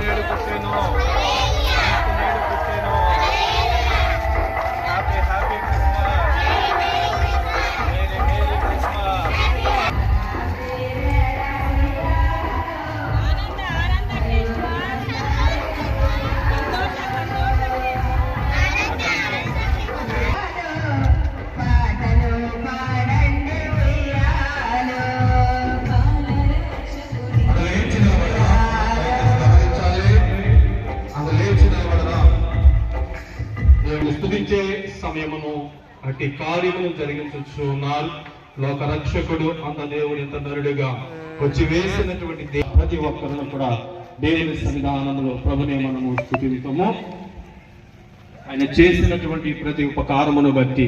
నేడు పుట్టెను, నేడు పుట్టెను. Happy happy Christmas, merry merry Christmas. స్తుతించే సమయమును అట్టి కార్యమును జరిగించు ఉన్నారు. లోక రక్షకుడు అన్న దేవుడు ఎంత నరుడుగా వచ్చి వేసినటువంటి ప్రతి ఒక్కరిని కూడా దేవుని సన్నిధానంలో ప్రభునే మనము స్తుతించము. ఆయన చేసినటువంటి ప్రతి ఉపకారమును బట్టి